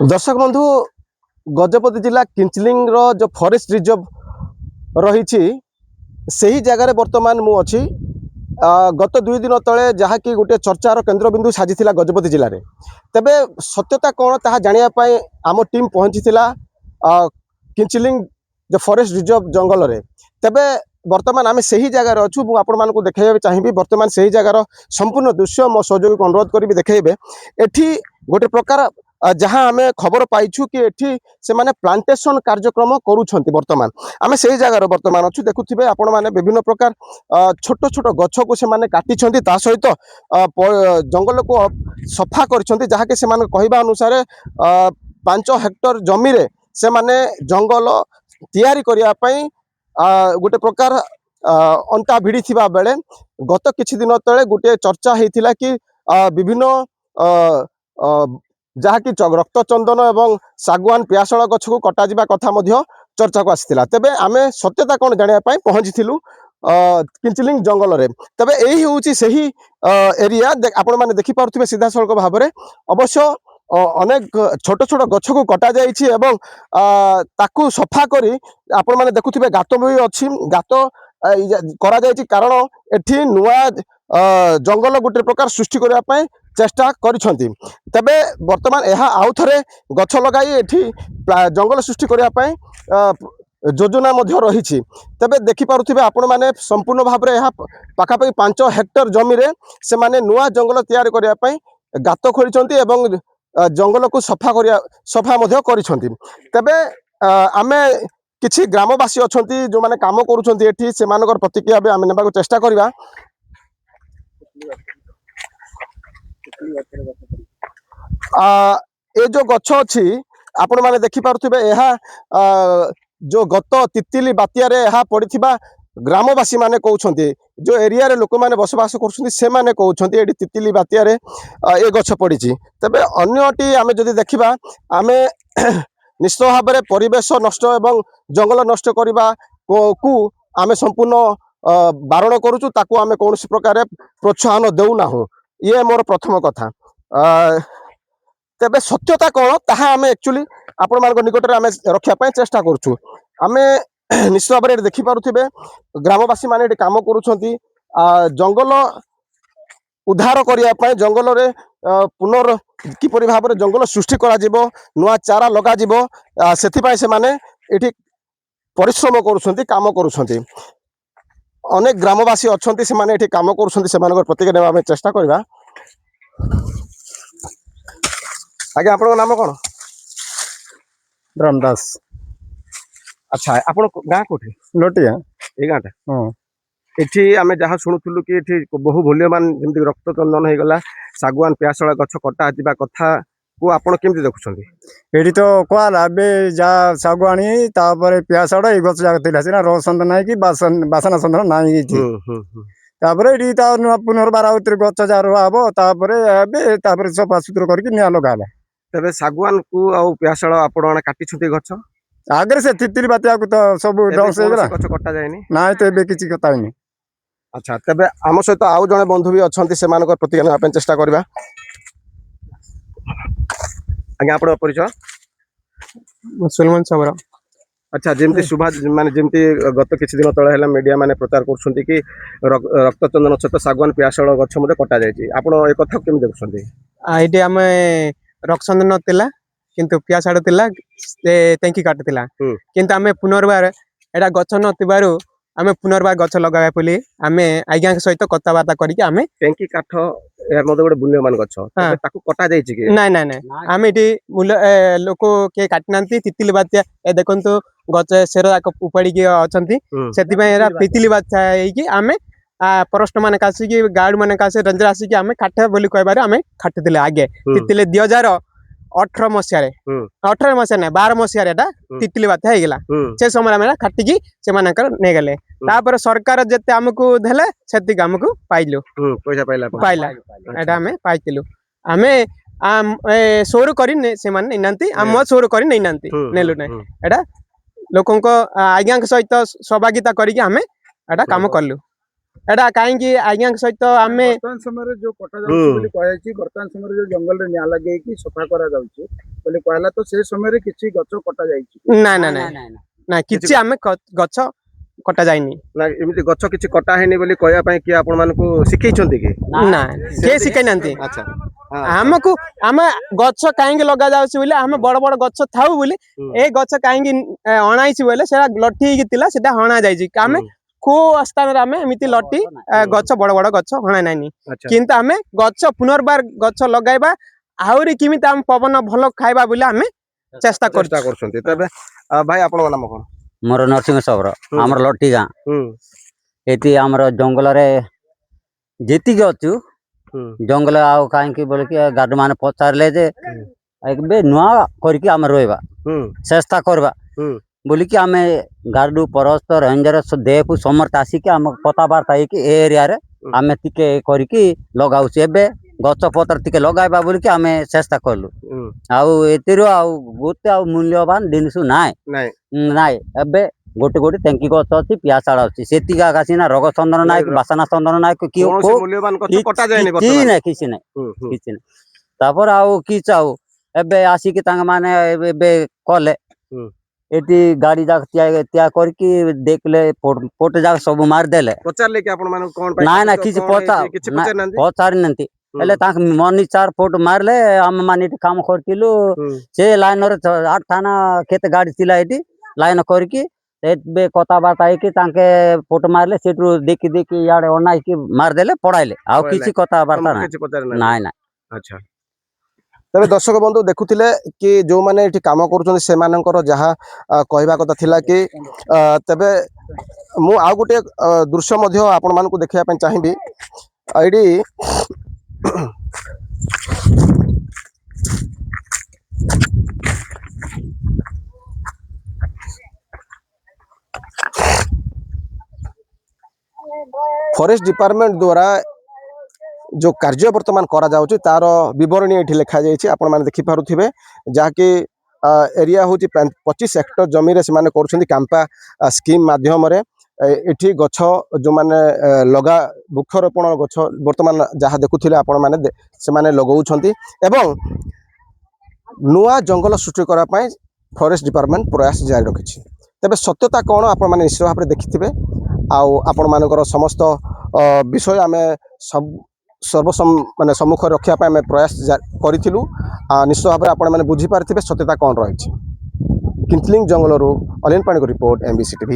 दर्शक बंधु गजपति जिला किंचलिंग जो फॉरेस्ट रिजर्व रही से ही जगार बर्तमान मु अच्छी गत 2 दिन तले जहाँकि गोटे चर्चार केन्द्रबिंदु साजी गजपति जिले में तेबे सत्यता कौन ता जानापी आम टीम पहुँची किंचलिंग जो फॉरेस्ट रिजर्व जंगल में तेबे बर्तमान आम से ही जगार अच्छु मुझे देखा चाहिए बर्तमान से ही जगार संपूर्ण दृश्य मो सहयोगी को अनुरोध करी देखेबे एठी गोटे प्रकार जहाँ आम खबर पाइछु कि एठी से माने प्लांटेशन कार्यक्रम करूछंती बर्तमान आम से ही जगार बर्तमान अच्छु देखुथिबे आपण माने विभिन्न प्रकार छोट छोट गछ को से माने काटिछंती ता सहित जंगल को सफा करछंती जहाँ के से माने कहबा अनुसार 5 हेक्टर जमी रे से माने जंगल तैयारी करिया पई गोटे प्रकार अंता भिड़ी थिबा बेले गत किछि दिन तले गोटे चर्चा हेतिला कि विभिन्न जहाँ कि रक्त चंदन एवं सागवान पियाशल गछ को कटा जिबा कथा मध्य चर्चा को आसीथिला तेबे आमे सत्यता कोन जानिया पई पहुंचीथिलु किंचलिंग जंगल रे तबे एही होउची सही एरिया आपण माने देखि पारुथिबे सीधा सड़क भाव में अवश्य अनेक छोट छोट गछ को कटा जाइछि एवं ताकू सफा करी आपण माने देखुथिबे गात भी अछि गात करा जाइछि कारण एठी नुआ जंगल गोटे प्रकार सृष्टि करिया पई चेष्टा करिसंती तबे वर्तमान यह आउ थे गछ लगाई एठी जंगल सृष्टि करिया पई योजना मध्य रही तेबे देखि पारुथिबे आपण माने संपूर्ण भाव में यह पाखापाखि 5 हेक्टर जमी रे से माने नुआ जंगल तैयार करिया पई गात खोलिसंती एवं जंगल को सफा मध्य करिसंती तेबे आमे किछि ग्रामवासी अछंती जो माने काम करूछंती एठी से मानकर प्रतिक्रिया बे आमे नेबाको चेष्टा करबा ए जो गछ अच्छी आपण माने देखि पारुथिबे जो गत तितिली बात्या रे यह पड़िथिबा ग्रामवासी माने कहउछंती जो एरिया रे लोक माने बसवास करछंती से माने कहउछंती एठी तितिली बात्या रे ए गछ पड़िछि तबे अन्यटी आमे जदि देखिबा आमे निश्चित भाव में परिवेश नष्ट एवं जंगल नष्ट करबा को आमे संपूर्ण बारण करूछु ताकू आमे कोनोसी प्रकार प्रोत्साहन देउना हो ये मोर प्रथम कथा तेबे सत्यता कौन ताहा आमे एक्चुअली आपण मान निकट में आमे रखिया पय चेष्टा करूछु आमे निश्चित भाव में देखि पारुथिबे ग्रामवासी माने एठी काम करूछंती जंगल उद्धार करिया पय जंगल रे पुनर किपरि भाव में जंगल सृष्टि करा जिवो नुआ चारा लगा जिवो सेथि पय से माने एठी परिश्रम करूछंती काम करूछंती अनेक ग्रामवासी अछंती से माने एठी काम करूछंती से मानकर प्रतिक्रिया नेबा चेष्टा करबा आगे आपन नाम कौन रामदास अच्छा आपण गाँ कोठी लोटिया ए गाँटा हाँ एठी आमे जहाँ शुणुलु कि एठी बहु मूल्यवान जमी रक्त चंदन हो गला सागवान पियाशल गछ कटा जा कथा को आपण केमती देखुछंती एठी तो कहला बे जा सागवानी तापर पियाशल ए गछ जाग थिला सिना रसंद नाही कि बासना चंदन नाही कि तापर एठी ता पुनर्बार आउतिर गछ जा रुआबो तापर एबे तापर सफा सुतर करके निया लगाला तबे सागवान को आ पियाशल आपण काटी छुती गछ आगे से तितिली बात्या को तो सब डस हो गला गछ कटा जायनी नाही तो एबे किछि कथा होनी अच्छा तबे आम सहित आउ जने बंधु भी अछंती से मानकर प्रतिक्रिया नेबा चेष्टा करबा आगे आपण परिचय मुसलमान सबरा अच्छा जमती सुभा माने जमती गत किछि दिन तळे हैला मीडिया माने प्रचार करछंती कि रक्त चंदन सहित सागवान पियाशल गछ मते कटा जायछि आपण ए कथा केम देखछंती आइडे आमे रक्षण नथिला किंतु पियासाड़ थिला से तेंकी काटथिला किंतु आमे पुनर्बार एटा गछ नथिबारु आमे पुनर्बार गछ लगाबा पली आमे आज्ञा सहित कथबार्ता करिके आमे तेंकी काठ यार मते गोटे मूल्यवान गछ ताकू कटा जायछि कि नाही नाही नाही आमे इटी मूल्य लोक के काटनांती तितिली बात्या ए देखंतु गछ सेर उपाड़ी के अछंती सेति पय एरा तितिली बात्या हेकी आमे फॉरेस्ट माने कासी की गार्ड माने कासे रेंजर आसी की आमे काटे बोली कहबारे आमे काटथिले आगे तितिले 2018 मसिया रे 18 मसिया नै 12 मसिया रे एटा तितिली बात्या हे गेला से समय में काटी की से मानकर ने गेले तापर सरकार जते हमकु देले सेति हमकु पाइलु पैसा पाइला एटा हमें पाइतिलु हमें सोर करी से माने नैनांती हम सोर करी नैनांती नेलु नै एटा लोकन को आज्ञा सहित सहभागिता करी हमें एटा काम करलु एटा कहीं आज्ञा सहित आम ବର୍ତ୍ତମାନ ସମୟରେ ଯୋଉ କଟା ଯାଉଛି ବୋଲି କୁହାଯାଇଛି ବର୍ତ୍ତମାନ ସମୟରେ ଯୋଉ ଜଙ୍ଗଲରେ ନିଆଁ ଲଗେଇକି सफा करा ଯାଉଛି ବୋଲି କହିଲା ତ ସେ ସମୟରେ କିଛି ଗଛ କଟା ଯାଇଛି ना ना ना ना किछि आम गछ कटा जाइनी ନା ଏମିତି ଗଛ କିଛି କଟା ହେଇନି ବୋଲି କହିବା ପାଇଁ କିଏ ଆପଣ ମାନଙ୍କୁ ଶିଖେଇଛନ୍ତି କି? ना के सिखाई नांती ଆଚ୍ଛା ଆମକୁ ଆମେ ଗଛ କାହିଁକି ଲଗା ଯାଉଛି ବୋଲି ଆମେ ବଡ ବଡ ଗଛ ଥାଉ ବୋଲି ଏ ଗଛ କାହିଁକି ଅଣାଇଛି ବୋଲେ ସେଟା ଲଠି ହେଇକି ଥିଲା ସେଟା ହଣା ଯାଇଛି ଆମେ କୋଉ ସ୍ଥାନରେ ଆମେ ଏମିତି ଲଟି ଗଛ ବଡ ବଡ ଗଛ ହଣା ନାଇନି ଆଚ୍ଛା କିନ୍ତୁ ଆମେ ଗଛ ପୁନର୍ବାର ଗଛ ଲଗାଇବା ଆହୁରି କେମିତି ଆମେ ପବନ ଭଲ ଖାଇବା ବୋଲି ଆମେ ଚେଷ୍ଟା ଚେଷ୍ଟା କରୁଛୁ କରୁଛନ୍ତି ତେବେ ଭାଇ ଆପଣଙ୍କ ନାମ କଣ? मोर नरसिंह सबर आमर लट्टी गाँ ହୁଁ एटी आमर जंगल जीतिक अच्छु ହୁଁ जंगल आउ कहीं बोल कि गार्ड मैंने पचारे जे ଏବେ ନୂଆ କରିକି ଆମେ ରହିବା ହୁଁ ଚେଷ୍ଟା କରିବା ହୁଁ ବୋଲିକି ଆମେ ଗାର୍ଡ ପରସ୍ତ ରେଞ୍ଜର ଦେହକୁ ସମସ୍ତେ ଆସିକି ଆମ କଥାବାର୍ତ୍ତା ହେଇକି ଏ ଏରିଆରେ ଆମେ ଟିକେ କରିକି ଲଗାଉଛୁ ଏବେ ଗଛ ପତ୍ର ଟିକେ ଲଗାଇବା ବୋଲିକି ଆମେ ଚେଷ୍ଟା କଲୁ ହୁଁ ଆଉ ଏଥିରୁ ଆଉ ଗୋଟେ ଆଉ ମୂଲ୍ୟବାନ ଜିନିଷ ନାହିଁ ନାଇଁ ନାଇଁ ଏବେ ଗୋଟେ ଗୋଟେ ଟେଙ୍କି ଗଛ ଅଛି ପିଆଶାଳ ଅଛି ସେତିକି ଆକା ସିନା ରୋଗ ଚନ୍ଦନ ନାଇଁ କି ବାସନା ଚନ୍ଦନ ନାଇଁ କି କୌଣସି ମୂଲ୍ୟବାନ ଗଛ କଟା ଯାଏନି କିଛି ବର୍ତ୍ତମାନ ନାହିଁ କିଛି ନାହିଁ ହୁଁ ହୁଁ କିଛି ନାହିଁ ତାପରେ ଆଉ କିଛି ଆଉ ଏବେ ଆସିକି ତାଙ୍କ ମାନେ ଏବେ କଲେ ହୁଁ ଏଠି ଗାଡି ଯାକ ତିଆ କରିକି ଦେଖିଲେ ପୋଟ ଯାକ ସବୁ ମାରିଦେଲେ ପଚାରିଲେ କି ଆପଣ ମାନଙ୍କୁ କଣ ପାଇଁ ନାଇଁ ନା କାଟୁଛ, କିଛି କଣ ହେଇଛି? କିଛି ପଚାରି ନାହାନ୍ତି ପଚାରି ନାହାନ୍ତି ହେଲେ ତାଙ୍କ ମନି 4 ଫୁଟ ମାରିଲେ ଆମେ ମାନେ ଏଠି କାମ କରିଥିଲୁ ସେ ଲାଇନରେ 8 ନା କେତେ ଗାଡି ଥିଲା ଏଠି ଲାଇନ କରିକି ଏବେ କଥାବାର୍ତ୍ତା ହେଇକି ତାଙ୍କେ ଫୋଟ ମାରିଲେ ସେଠୁ ଦେଖି ଦେଖି ଇଆଡେ ଅନାଇକି ମାରିଦେଲେ ପଡାଇଲେ ଆଉ କିଛି କଥାବାର୍ତ୍ତା ତମକୁ ନାହିଁ କିଛି ପଚାରି ନାଇଁ ନାହାନ୍ତି ନାଇଁ ଆଚ୍ଛା ତେବେ ଦର୍ଶକ ବନ୍ଧୁ ଦେଖୁଥିଲେ କି ଯୋଉମାନେ ଏଠି କାମ କରୁଛନ୍ତି ସେମାନଙ୍କର ଯାହା କହିବା କଥା ଥିଲା କି ତେବେ ମୁଁ ଆଉ ଗୋଟେ ଦୃଶ୍ୟ ମଧ୍ୟ ଆପଣ ମାନଙ୍କୁ ଦେଖିବା ପାଇଁ ଚାହିଁବି ଏଇଠି फॉरेस्ट डिपार्टमेंट द्वारा जो कार्य बर्तमान करा जाउची तार विवरणी एठी लिखा जाइछि आपण माने देखि पारुथिबे जाकि एरिया होची 25 हेक्टर जमी रे से माने करछन्ती कांपा स्कीम माध्यम रे एठी गछ जो माने लगा वृक्षरोपण गछ बर्तमान जहाँ देखुथिले आपण माने से माने लगाउछन्ती एवं नुआ जंगल सृष्टि करा पय फॉरेस्ट डिपार्टमेंट प्रयास जारी रखिछि तबे सत्यता कोन आपण माने निश्चय भाबरे देखिथिबे आउ आपण मानकर समस्त विषय आमे सब माने सम्मुख रखा आम प्रयास करूँ निश्चय भाव में आपने बुझीपारे सत्यता कौन रही किंतलिंग जंगल अलिन पाणी रिपोर्ट MBC TV।